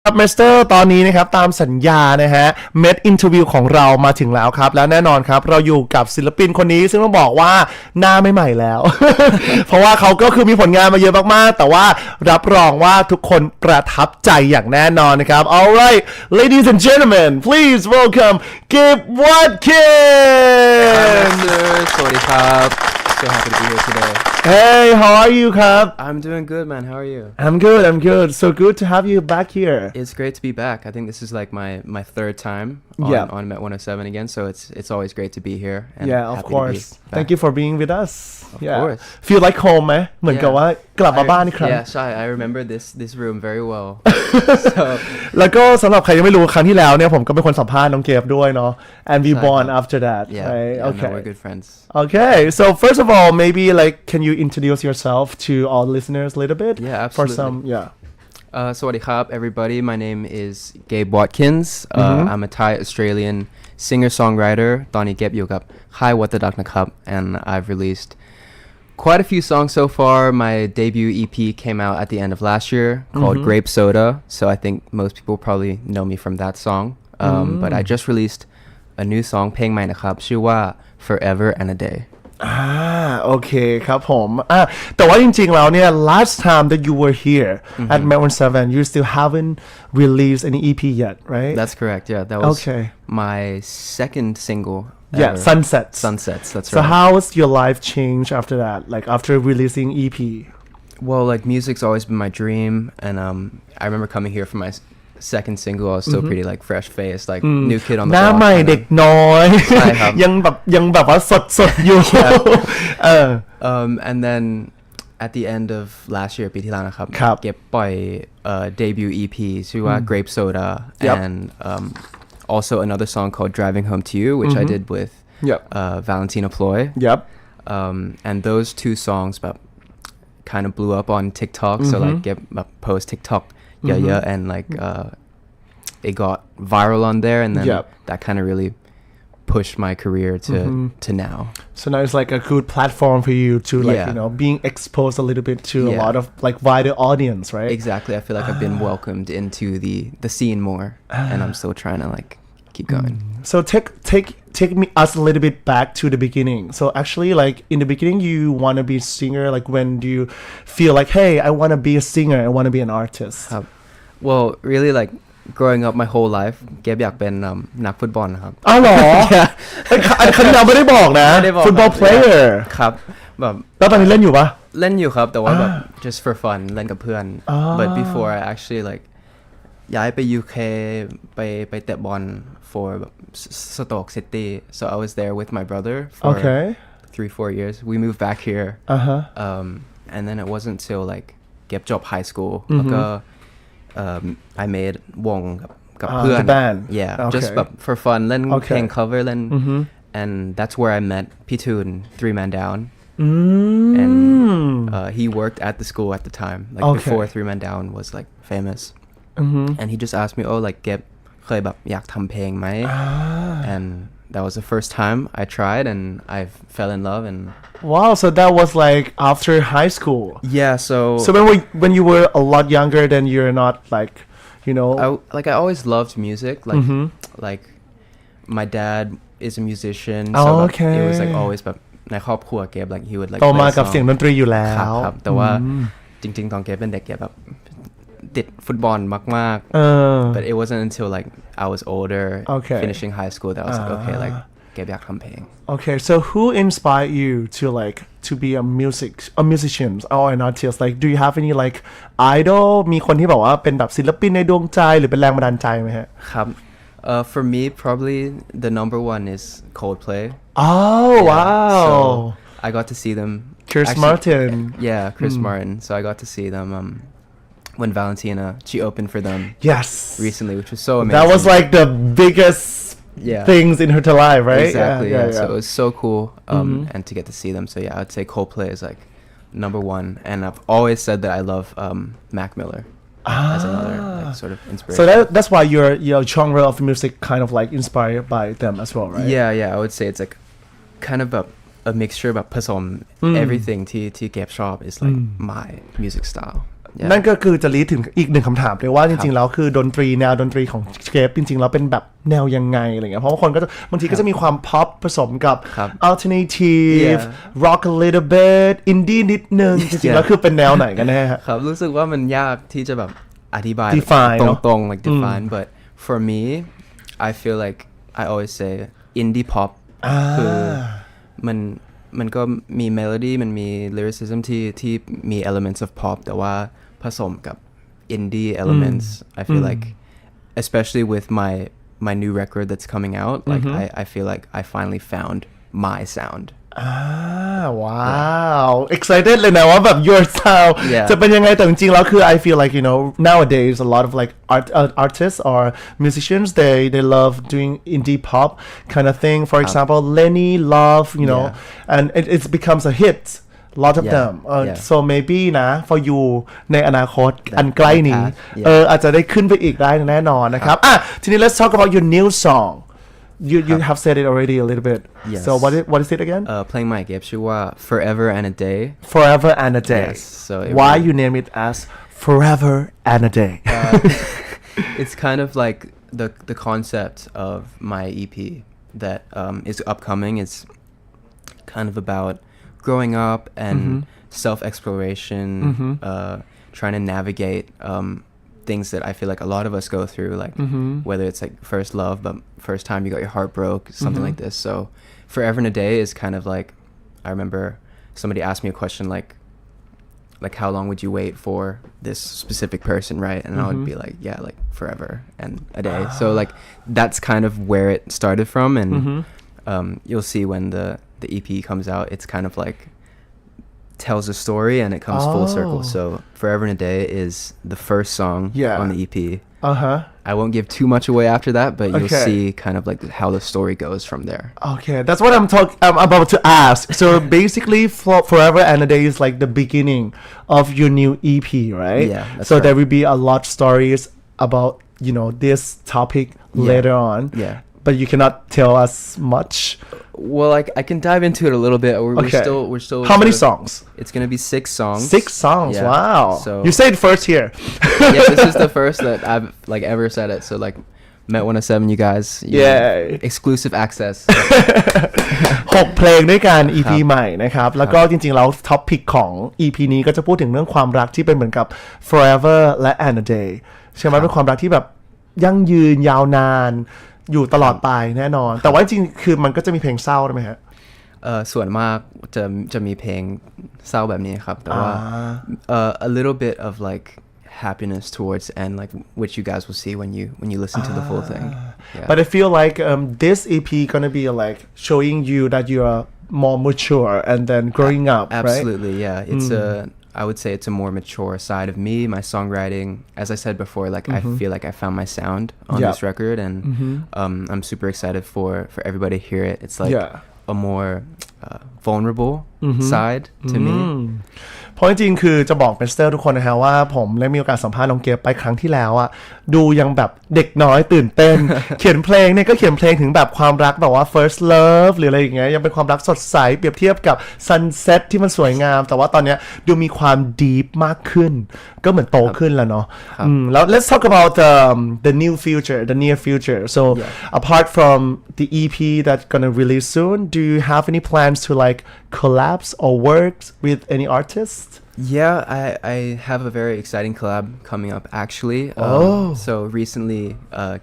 ครับเมสเตอร์ตอนนี้นะครับตามสัญญานะฮะเมดอินเทอร์วิวของเรามาถึงแล้วครับและแน่นอนครับเราอยู่กับศิลปินคนนี้ซึ่งต้องบอกว่าหน้าไม่ใหม่แล้ว เพราะว่าเขาก็คือมีผลงานมาเยอะมากๆแต่ว่ารับรองว่าทุกคนประทับใจอย่างแน่นอนนะครับ Alright ladies and gentlemen please welcome Gabe Watkinsสวัสดีครับ So happy to be here today. Hey how are you ครับ I'm doing good, man. How are you? I'm good so good to have you back here It's great to be back. I think this is like my third time on Met 107 again, so it's always great to be here. And yeah of course thank you for being with us Of course. feel like home ไหมเหมือนกับว่ากลับมาบ้านอีกครั้ง Yeah, Shai, I remember this room very well. So แล้วก็สำหรับใครยังไม่รู้ครั้งที่แล้วเนี่ยผมก็เป็นคนสัมภาษณ์น้องเกฟด้วยเนาะ and we bond after that yeah, right yeah, okay no, we're good friends. Okay so first of all maybe like can you introduce yourself to all listeners a little bit Yeah, for absolutely. some yeah Sawadee Khab, everybody. My name is Gabe Watkins. I'm a Thai Australian singer-songwriter. Tani Gabe Yogap. Hi, what the Duck Nakab. And I've released quite a few songs so far. My debut EP came out at the end of last year called Grape Soda. So I think most people probably know me from that song. But I just released a new song, Peng Mai Nakab, Shiwa Forever and a Day. โอเคครับผมแต่ว่าจริงๆแล้วเนี่ย last time that you were here at Met 107 you still haven't released any EP yet right That's correct, yeah. That was okay my second single yeah ever. Sunsets That's so right. how was your life change after that like after releasing EP Well, like music's always been my dream, and I remember coming here for my second single. I was still pretty like fresh faced, like new kid on the หน้า block. ใหม่ kinda. เด็กน้อย ใช่ครับ ยังแบบว่าสดอยู่ And then at the end of last year ปีที่แล้วนะครับ ครับ เก็บปล่อยdebut EP ชื่อว่า Grape Soda Yep. and also another song called Driving Home to You, which I did with Yep. Valentina Ploy. Yep And those two songs but kind of blew up on TikTok, so like get post TikTok yeah and like it got viral on there, and then Yep. that kind of really pushed my career to now. so now it's like a good platform for you to like Yeah. you know being exposed a little bit to a Yeah. lot of like wider audience right Exactly. I feel like I've been welcomed into the scene more, and I'm still trying to like keep going. so take me us a little bit back to the beginning so actually like in the beginning you want to be a singer like when do you feel like hey I want to be a singer I want to be an artist Well, really like growing up my whole life เก็บอยากเป็นนักฟุตบอลครับ อ้าวเหรอคันเราไม่ได้บอกนะ ไม่ได้บอก football ครับ player ครับแบบ แล้วตอนนี้เล่นอยู่ปะ เล่นอยู่ครับแต่ว่าแบบ just for fun เล่นกับเพื่อน but before I actually like ย้ายไป UK ไปเตะบอล for แบบ Stoke City so I was there with my brother for okay 3-4 years we moved back here and then it wasn't till like เก็บจบ high school แล้วก็I made วงกับเพื่อน the band yeah okay. just แบบ for fun เล่น Okay. เพลง cover เล่นand that's where I met พี่ทูน Three Man Down and he worked at the school at the time like Okay. before Three Man Down was like famous and he just asked me oh like เก็บเคยแบบอยากทำเพลงไหม and that was the first time I tried and I fell in love and wow so that was like after high school yeah so when you were a lot younger then you're not like you know I always loved music like my dad is a musician Oh, so like, okay. it was like always แบบในครอบครัวเก็บ like he would like โตมา play กับ song เสียงดนตรีอยู่แล้ ครับ ว ครับแต่ว่าจริงๆตอนเก็บเป็นเด็กเก็บแบบติดฟุตบอลมากๆ but it wasn't until like I was older Okay. finishing high school that I was like okay like เก็บอยากทำเพลง okay so who inspired you to like to be a musician or an artist like do you have any like idol มีคนที่แบบว่าเป็นแบบศิลปินในดวงใจหรือเป็นแรงบันดาลใจไหมฮะ ครับ for me probably the number one is Coldplay oh wow so I got to see them Chris Martin yeah Chris Martin so I got to see them when Valentina she opened for them yes recently which was so amazing that was like the biggest things in her life right exactly yeah. so it was so cool and to get to see them so yeah I'd say Coldplay is like number one and I've always said that I love Mac Miller as another like, sort of inspiration so that's why your genre of music kind of like inspired by them as well right yeah I would say it's like kind of a mixture แบบผสม everything ที่เก็บชอบ is like my music style Yeah. นั่นก็คือจะลีดถึงอีกหนึ่งคำถามเลยว่าจริงๆแล้วคือดนตรีแนวดนตรีของเกฟจริงๆแล้วเป็นแบบแนวยังไงอะไรเงี้ยเพราะว่าคนก็จะบางทีก็จะมีความพ็อปผสมกับ alternative rock a little bit indie นิดนึงจริงๆแล้วคือเป็นแนวไหนกันแน่ฮะครับรู้สึกว่ามันยากที่จะแบบอธิบาย define ตรงๆ like define but for me I feel like I always say indie pop คือมันก็มี melody มันมี lyricism ที่มี elements of pop แต่ว่าผสมกับ indie elements I feel like especially with my new record that's coming out like I feel like I finally found my sound wow excited เลยนะว่าแบบ your sound จะเป็นยังไงแต่จริงๆแล้วคือ I feel like you know nowadays a lot of like artists or musicians they love doing indie pop kind of thing for example Lenny Love you know and it becomes a hit lot of them so maybe นะ for you ในอนาคตอันใกล้นี้อาจจะได้ขึ้นไปอีกได้แน่นอนนะครับทีนี้ let's talk about your new song You have said it already a little bit. Yes. So what is it again? Playing my Gabe ชื่อว่า Forever and a Day. Forever and a Day. Yes. So why you name it as Forever and a Day? It's kind of like the concept of my EP that is upcoming. It's kind of about growing up and self-exploration, trying to navigate things that I feel like a lot of us go through, like whether it's like first love, but first time you got your heart broke, something like this. So Forever and a Day is kind of like, I remember somebody asked me a question like how long would you wait for this specific person, right? And I would be like, yeah, like forever and a day. So like that's kind of where it started from, and you'll see when the EP comes out, it's kind of like tells a story and it comes full circle. So Forever and a Day is the first song on the EP. I won't give too much away after that, but you'll see kind of like how the story goes from there. Okay, that's what I'm about to ask. So basically, Forever and a Day is like the beginning of your new EP, right? Yeah. That's so right. there will be a lot of stories about this topic later on. Yeah. But you cannot tell us much. Well, I can dive into it a little bit. We're still. How many songs? It's gonna be 6 songs. 6 songs. Yeah. Wow. So you say it first here. Yeah, this is the first that I've like ever said it. So like, Met 107, you guys. Exclusive access. 6 เพลงด้วยกัน EP ใหม่นะครับแล้วก็จริงๆแล้วท็อปพิกของ EP นี้ก็จะพูดถึงเรื่องความรักที่เป็นเหมือนกับ Forever และ and a Day ใช่ไหมเป็นความรักที่แบบยั่งยืนยาวนานอยู่ตลอดไปแน่นอนแต่ว่าจริงคือมันก็จะมีเพลงเศร้าใช่ไหมฮะส่วนมากจะมีเพลงเศร้าแบบนี้ครับแต่ว่าa little bit of like happiness towards the end, like which you guys will see when you listen to the full thing. Yeah. But I feel like this EP gonna be like showing you that you are more mature and then growing up. Absolutely, right? Yeah. It's I would say it's a more mature side of me. My songwriting, as I said before, like I feel like I found my sound on this record, and I'm super excited for everybody to hear it. It's like a more vulnerable side to me. เพราะจริงๆคือจะบอกเป็นสเตอร์ทุกคนนะฮะว่าผมได้มีโอกาสสัมภาษณ์น้องเกฟไปครั้งที่แล้วอะดูยังแบบเด็กน้อยตื่นเต้น เขียนเพลงเนี่ยก็เขียนเพลงถึงแบบความรักแบบว่า first love หรืออะไรอย่างเงี้ยยังเป็นความรักสดใสเปรียบเทียบกับ sunset ที่มันสวยงามแต่ว่าตอนเนี้ยดูมีความ deep มากขึ้นก็เหมือนโตขึ้นแล้วเนาะแล้ว let's talk about the new future the near future so apart from the EP that's gonna release soon do you have any plans to like collabs or work with any artists? Yeah, I have a very exciting collab coming up actually. So recently,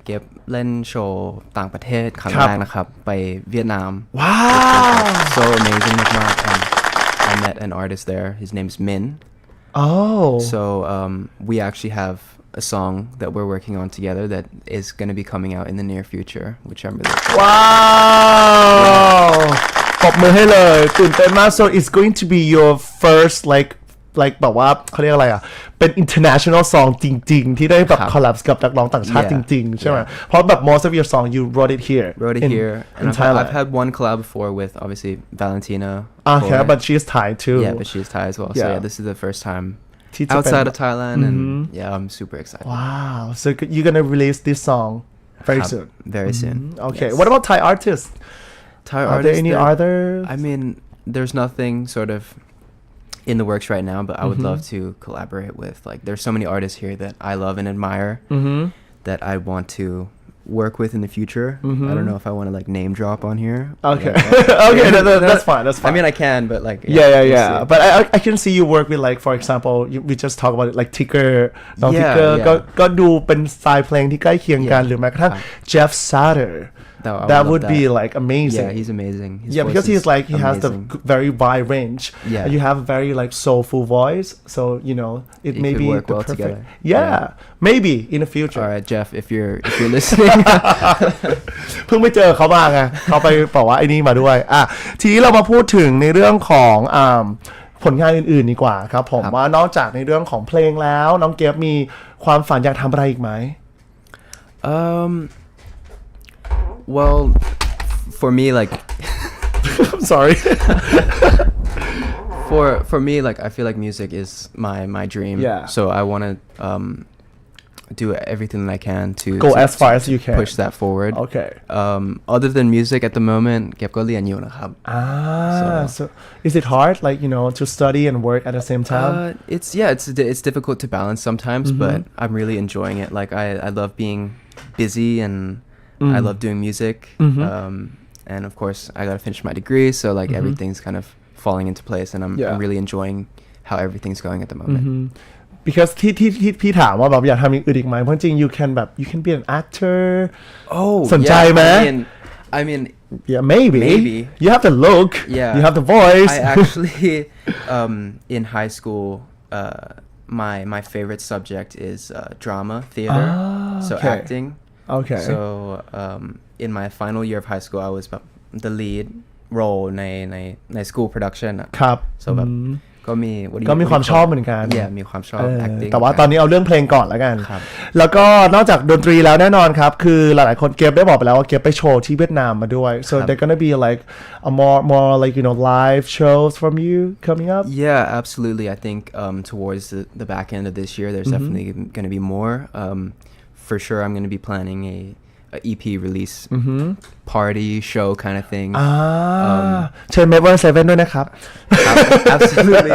Gabe เล่นโชว์ต่างประเทศครั้งแรกนะครับไปเวียดนาม Wow! So amazing มากๆ and I met an artist there. His name's Min. Oh. So we actually have a song that we're working on together that is going to be coming out in the near future, which I'm really excited. Wow! ปรบมือให้เลยตื่นเต้นมาก so it's going to be your first like แบบว่าเขาเรียกอะไรอ่ะเป็น international song จริงๆที่ได้แบบ collab กับนักร้องต่างชาติจริงๆใช่ไหมเพราะแบบ most of your song you wrote it here and I've had one collab before with obviously Valentina okay but she's Thai too yeah but she's Thai as well so yeah this is the first time outside of Thailand and yeah I'm super excited wow so you're gonna release this song very soon okay what about Thai artists Thai are there any other I mean there's nothing sort of in the works right now, but I would love to collaborate with, like, there's so many artists here that I love and admire that I want to work with in the future. I don't know if I want to like name drop on here. Okay. Like, Okay, that's fine. That's fine. I mean, I can, but like yeah. we'll see. But I can see you work with like, for example, we just talk about it like Ticker น้อง Yeah, Ticker yeah. ก็ดูเป็นสไตล์เพลงที่ใกล้เคียงกัน Yeah. หรือแม้กระทั่ง ครับ Jeff Sutter I that love would be that. like amazing. Yeah, he's amazing. His Yeah, voice because is he's like he has the amazing. very wide range. Yeah. And you have a very like soulful voice, so you know it may could be work the well perfect. together. Yeah, maybe in the future. All right, Jeff, if you're listening. เพิ่งไปเจอเขามาไง เขาไปบอกว่าไอ้นี่มาด้วยทีนี้เรามาพูดถึงในเรื่องของผลงานอื่นๆดีกว่าครับผม ครับ ว่านอกจากในเรื่องของเพลงแล้วน้องเกฟมีความฝันอยากทำอะไรอีกไหม Well, for me, like I'm sorry for me, like I feel like music is my dream. Yeah. So I want to do everything that I can to go to- as far as you can push that forward. Okay Other than music at the moment, เก็บก็เรียนอยู่นะครับ so is it hard like you know to study and work at the same time It's difficult to balance sometimes, but I'm really enjoying it. Like I love being busy and I love doing music. And of course, I gotta finish my degree, so like everything's kind of falling into place, and I'm really enjoying how everything's going at the moment. because ที่พี่ถามว่าแบบอยากทำอย่างอื่นอีกไหมเพราะจริง you can be an actor Oh, สนใจไหม I mean, yeah maybe Maybe. you have the look Yeah. you have the voice I actually, in high school, my favorite subject is drama, theater, so okay. acting. okay So in my final year of high school, I was the lead role ใน school production อะ ครับ so แบบก็มี what do you- ก็มี what do you ความช call อบ it? เหมือนกัน Yeah มีความชอบ acting แต่ว่าตอนนี้เอาเรื่องเพลงก่อนแล้วกัน ครับ แล้วก็นอกจากดนตรีแล้วแน่นอนครับ คือหลายๆคนเก็บได้บอกไปแล้วว่าเก็บไปโชว์ที่เวียดนามมาด้วย so ครับ they're gonna be like a more like you know live shows from you coming up Yeah, absolutely. I think towards the back end of this year, there's definitely going to be more. For sure, I'm going to be planning a EP release party show kind of thing. เชิญเมเบอร์เซเว่นด้วยนะครับ Absolutely.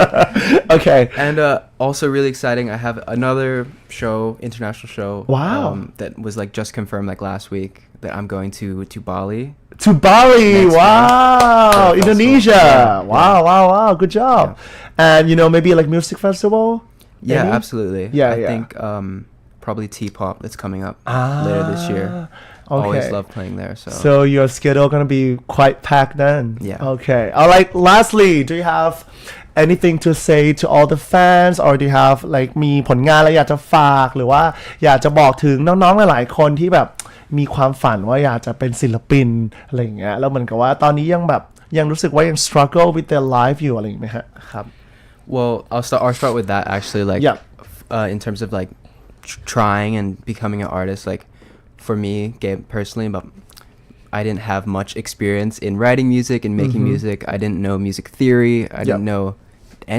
okay And also really exciting, I have another show, international show. Wow. That was like just confirmed like last week that I'm going to Bali. to Bali Next wow month. Indonesia Yeah. wow good job and you know maybe like music festival Yeah, maybe? absolutely. Yeah, I yeah. think probably T-pop that's coming up later this year. Always okay. love playing there. So your schedule gonna be quite packed then. Yeah. Okay. All right. Lastly, do you have anything to say to all the fans, or do you have like มีผลงานอะไรอยากจะฝากหรือว่าอยากจะบอกถึงน้องๆหลายๆคนที่แบบมีความฝันว่าอยากจะเป็นศิลปินอะไรอย่างเงี้ยแล้วเหมือนกับว่าตอนนี้ยังแบบยังรู้สึกว่ายัง struggle with their life อยู่อะไรอย่างเงี้ยไหมฮะ Well, I'll start with that actually. Like, Yeah. In terms of like trying and becoming an artist, like for me, Gabe, personally, but I didn't have much experience in writing music and making music. I didn't know music theory. I didn't know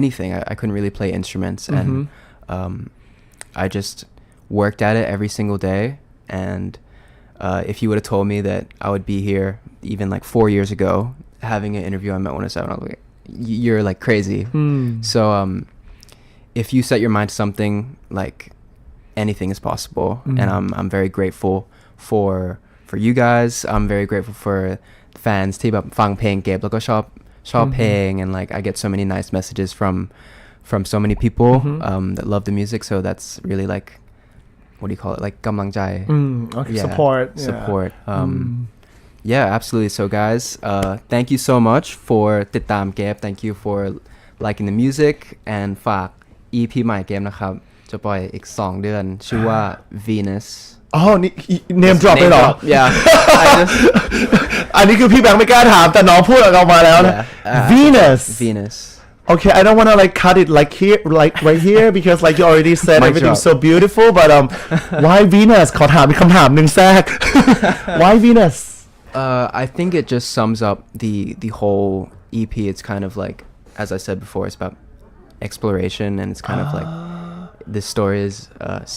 anything. I couldn't really play instruments, and I just worked at it every single day. And if you would have told me that I would be here even like 4 years ago, having an interview on Met 107, I was like, you're like crazy. So if you set your mind to something, like anything is possible. And I'm very grateful for you guys. I'm very grateful for fans ที่แบบฟังเพลงเก็บแล้วก็ชอบเพลง and like I get so many nice messages from so many people that love the music. So that's really like, what do you call it, like กำลังใจ Okay. Yeah, Support. Yeah, absolutely. So guys, thank you so much for ติดตามเก็บ thank you for liking the music, and ฝาก EP ใหม่เก็บนะครับจะปล่อยอีก2 เดือนชื่อว่า Venus อ๋อนี่ name drop เลยเหรอ Yeah. I just อันนี้คือพี่แบงค์ไม่กล้าถามแต่น้องพูดออกมาแล้วนะ Venus Okay, I don't want to like cut it like here, like right here, because like you already said Mic everything's drop. so beautiful. But why Venus? ขอถามอีกคำถามหนึ่งแทรก Why Venus? I think it just sums up the whole EP. It's kind of like, as I said before, it's about exploration, and it's kind of like this story is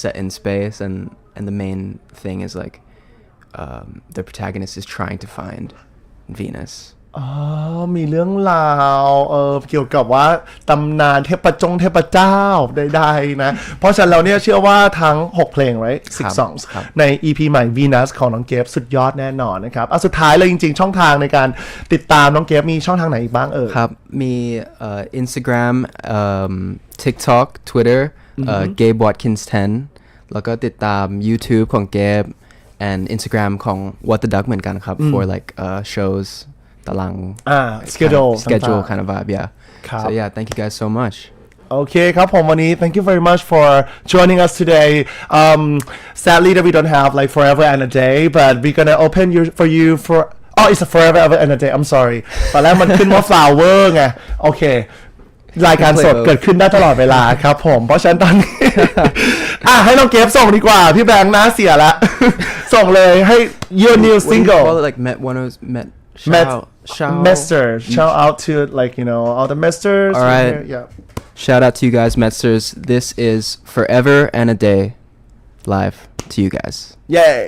set in space, and the main thing is like the protagonist is trying to find Venus. อ๋อมีเรื่องราวเกี่ยวกับว่าตำนานเทพเจ้าใดๆนะเพราะฉะนั้นเราเนี่ยเชื่อว่าทั้ง6เพลง right ครับ 6 songs ใน EP ใหม่ Venus ของน้องเกฟสุดยอดแน่นอนนะครับสุดท้ายเลยจริงๆช่องทางในการติดตามน้องเกฟมีช่องทางไหนอีกบ้างครับมีInstagram TikTok Twitter Gabe Watkins 10แล้วก็ติดตาม YouTube ของ Gabe and Instagram ของ What the Duck เหมือนกันครับ for like shows ตาราง schedule kind of vibe yeah so yeah thank you guys so much โอเคครับผมวันนี้ thank you very much for joining us today sadly that we don't have like forever and a day but we're gonna open for you for it's a forever and a day I'm sorry ตอนแรกมันขึ้นว่า flower ไงโอเครายการสดเกิดขึ้นได้ตลอดเวลาครับผมเพราะฉะนั้นตอนนี้ ให้น้องเกฟส่งดีกว่าพี่แบงค์น่าเสียละส่งเลยให้ your new single call it like METSTERS shout out to like you know all the METSTERS all right yeah shout out to you guys METSTERS this is Forever and a Day live to you guys yay